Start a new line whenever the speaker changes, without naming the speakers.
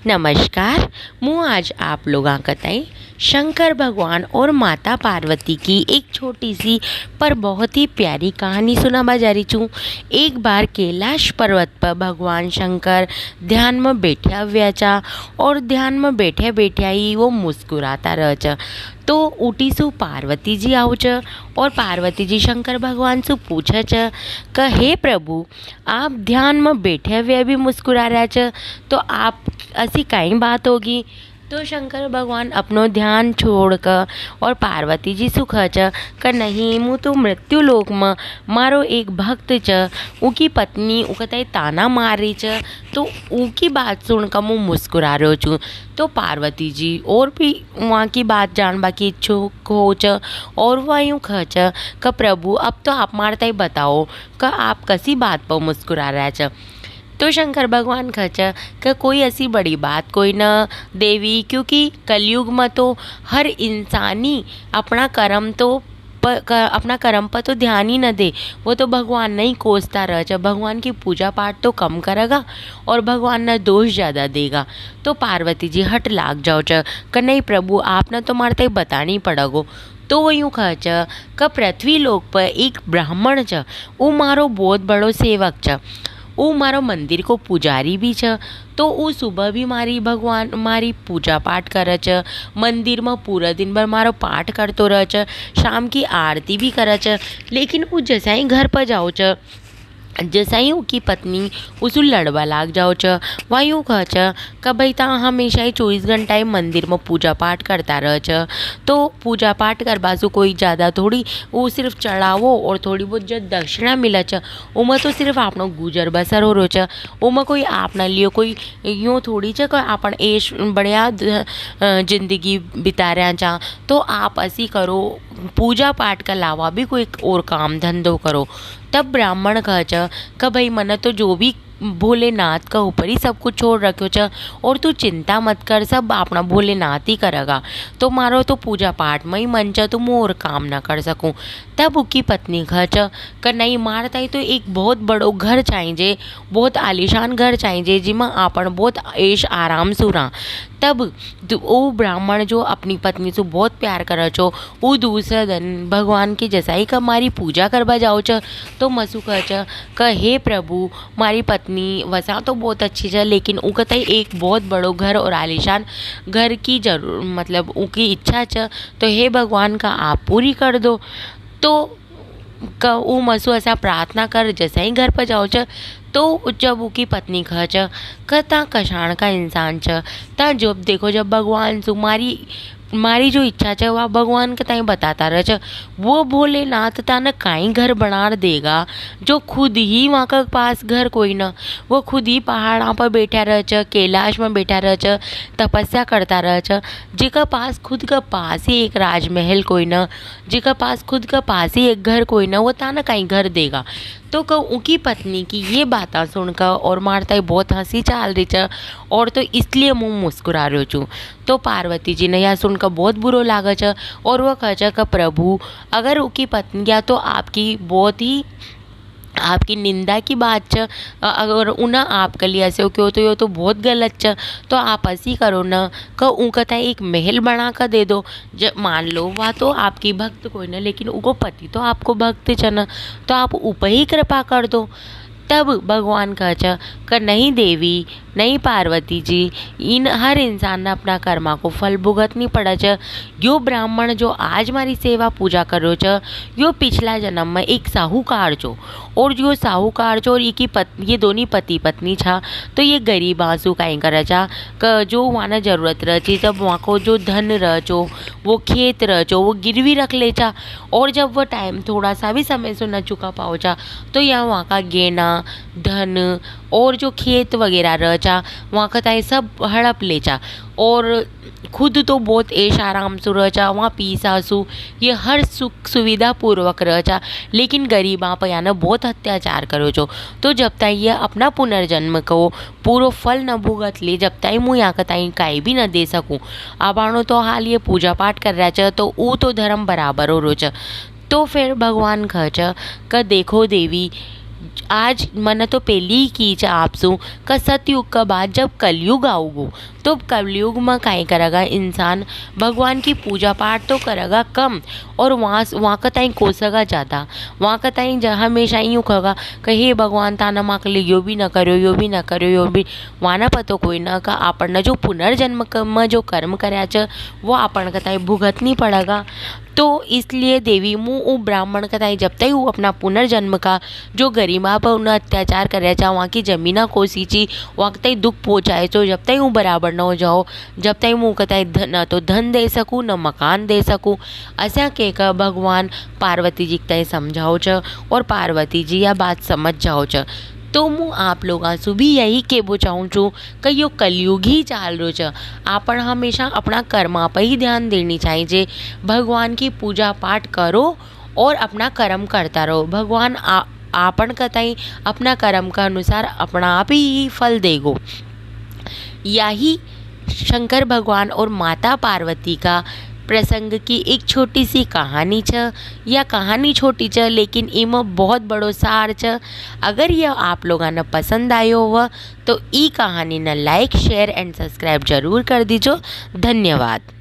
नमस्कार। मैं आज आप लोगों का तय शंकर भगवान और माता पार्वती की एक छोटी सी पर बहुत ही प्यारी कहानी सुनावा जा रही हूँ। एक बार कैलाश पर्वत पर भगवान शंकर ध्यान में बैठा हुआ चा और ध्यान में बैठे बैठे ही वो मुस्कुराता रह चा। तो उठी सु पार्वती जी आव च और पार्वती जी शंकर भगवान से पूछे च कि हे प्रभु, आप ध्यान में बैठे हुए भी मुस्कुरा रहा च, तो आप ऐसी कई बात होगी। तो शंकर भगवान अपनो ध्यान छोड़कर और पार्वती जी से कह कि नहीं, मु तो मृत्यु लोक में मारो एक भक्त च, उकी पत्नी उकते ताना मार रही च, तो उकी बात सुनकर मु मुस्कुरा रहो छूँ। तो पार्वती जी और भी वहाँ की बात जानवा की इच्छुक हो च और वह यूँ कह च कि प्रभु, अब तो आप मारता ही बताओ कि आप कसी बात पर मुस्कुरा रहा च। तो शंकर भगवान खच कि कोई ऐसी बड़ी बात कोई न देवी, क्योंकि कलयुग में तो हर इंसानी अपना कर्म तो अपना कर्म पर तो ध्यान ही न दे, वो तो भगवान नहीं कोसता रह जा, भगवान की पूजा पाठ तो कम करेगा और भगवान न दोष ज़्यादा देगा। तो पार्वती जी हट लाग जाओ च कि नहीं प्रभु, आपने तो मारते ही बतानी पड़ेगो। तो वो यूँ कह च कि पृथ्वी लोक पर एक ब्राह्मण च, वो मारो बहुत बड़ो सेवक च, वो मारो मंदिर को पुजारी भी छ। तो वो सुबह भी मारी पूजा पाठ करे छ, मंदिर में पूरा दिन भर मारो पाठ करतो रह छ, शाम की आरती भी करे छ। लेकिन वो जैसा ही घर पर जाओ छ, जैसा ही उसकी पत्नी उसू लड़वा लाग जाओ च, वह यूँ कह च कि भाई ता हमेशा ही 24 घंटा ही मंदिर में पूजा पाठ करता रह च, तो पूजा पाठ करवा से कोई ज़्यादा थोड़ी, वो सिर्फ चढ़ावो और थोड़ी बहुत जो दक्षिणा मिला च, उमें तो सिर्फ आपनो गुजर बसर हो रो च, उमें कोई आपना लिए कोई यूँ थोड़ी च कि आपन ऐश बढ़िया जिंदगी बिता रहा चा। तो आप ऐसी करो, पूजा पाठ के अलावा भी कोई और काम धंधो करो। तब ब्राह्मण कह च कि भाई मन तो जो भी भोलेनाथ का ऊपर ही सब कुछ छोड़ रखो च, और तू चिंता मत कर, सब अपना भोलेनाथ ही करेगा। तो मारो तो पूजा पाठ में ही मन च, तो मैं और काम ना कर सकूँ। तब उसकी पत्नी कह च कि नहीं, मारता ही तो एक बहुत बड़ो घर चाहिए, बहुत आलीशान घर चाहिए जिसमें आपन बहुत ऐश आराम सुरा। तब वो ब्राह्मण जो अपनी पत्नी से बहुत प्यार कर छो, वो दूसरा दिन भगवान की जैसा का मारी पूजा करवा जाओ च। तो मसू कह च कि हे प्रभु, मारी पत्नी वसा तो बहुत अच्छी है, लेकिन उनका एक बहुत बड़ो घर और आलीशान घर की जरूर मतलब उनकी इच्छा च, तो हे भगवान का आप पूरी कर दो। तो वो मसू ऐसा प्रार्थना कर जैसे ही घर पर जाओ च। तो जब उसकी पत्नी कह च कि ता कशाण का इंसान च, ता जब देखो जब भगवान सुमारी मारी जो इच्छा च वह भगवान के ताई बताता रह च, वो भोलेनाथ ताने काई घर बना देगा जो खुद ही वहाँ का पास घर कोई न, वो खुद ही पहाड़ों पर बैठा रह च, कैलाश में बैठा रह च, तपस्या करता रह च, जिका पास खुद का पास ही एक राजमहल कोई न, जिका पास खुद का पास ही एक घर कोई न, वो ताना काई घर देगा। तो उनकी पत्नी की ये बातें सुनकर और मारता ही बहुत हंसी चाल रही च, और तो इसलिए मुँह मुस्कुरा रही छूँ। तो पार्वती जी ने यह सुनकर बहुत बुरो लागा च, और वह कह च कि प्रभु, अगर उनकी पत्नियाँ तो आपकी बहुत ही आपकी निंदा की बात च, अगर उन्हें आपके लिए ऐसे क्यों, तो ये तो बहुत गलत च। तो आप ऐसी करो न कि उनका था एक महल बना कर दे दो। जब मान लो वह तो आपकी भक्त कोई न, लेकिन उनको पति तो आपको भक्त च न, तो आप ऊपर ही कृपा कर दो। तब भगवान कह च कि नहीं देवी, नहीं पार्वती जी, इन हर इंसान ने अपना कर्मा को फल भुगतनी पड़ा च। यो ब्राह्मण जो आज मारी सेवा पूजा करो च, यो पिछला जन्म में एक साहूकार चो, और जो साहूकार चो और ये दोनों पति पत्नी छा, तो ये गरीब आंसू काई कर चा कि जो वहाँ जरूरत रह ची, तब वहाँ को जो धन रह चो, वो खेत रह चो, वो गिरवी रख ले चा, और जब वो टाइम थोड़ा सा भी समय से न चुका पाओ चा, तो यह वहाँ का गेना धन और जो खेत वगैरह रह चा, वहाँ का ताई सब हड़प ले चा, और खुद तो बहुत ऐश आराम से रह चा, वहाँ पीसा सु ये हर सुख सुविधा पूर्वक रह चा, लेकिन गरीबा पर याना बहुत अत्याचार करो जो। तो जब तक ये अपना पुनर्जन्म को पूरा फल न भुगत ले, जब तक मुँह यहाँ का ताई काई भी न दे सकूँ, अब तो हाल ये पूजा पाठ कर रहा च, तो वो तो धर्म बराबर हो रो च। तो फिर भगवान कह च कि देखो देवी, आज मन तो पेली की च आपसू का सतयुग का बाद जब कलयुग आऊगो तो कलयुग में काई करेगा इंसान भगवान की पूजा पाठ तो करेगा कम और वहाँ का ताई कोसेगा ज़्यादा। वहाँ का ताई हमेशा यूँ कहेगा कि हे भगवान ताना माँ के लिए यो भी ना करो यो भी ना करो यो भी। वहाँ ना पतो कोई ना का आपन जो पुनर्जन्म में जो कर्म करया च वो आपन का ताई भुगतनी पड़ेगा। तो इसलिए देवी मुँह वो ब्राह्मण का ताई जब तक वो अपना पुनर्जन्म का जो गरिमा पर उन्हें अत्याचार कर रहा वहाँ की जमीना कोसी ची वहाँ तक दुख पहुँचाए तो जब तक वो बराबर न हो जाओ जब तक मुँह कहता न तो धन दे सकूँ न मकान दे सकूँ ऐसा कहकर भगवान पार्वती जी तय समझाओ च और पार्वती जी यह बात समझ जाओ च। तो હું आप लोगों से भी यही कहना चाहूँ छूँ कि यो कलयुग ही चाल रो च। आपन हमेशा अपना कर्मा पर ही ध्यान देनी चाहिए। भगवान की पूजा पाठ करो और अपना कर्म करता रहो। भगवान आपन कताई अपना कर्म का अनुसार अपना आप ही फल देगो। यही शंकर भगवान और माता पार्वती का प्रसंग की एक छोटी सी कहानी छ। यह कहानी छोटी छ लेकिन इमें बहुत बड़ो सार छ। अगर यह आप लोगों ने पसंद आयो हुआ तो ई कहानी ने लाइक शेयर एंड सब्सक्राइब जरूर कर दीजो। धन्यवाद।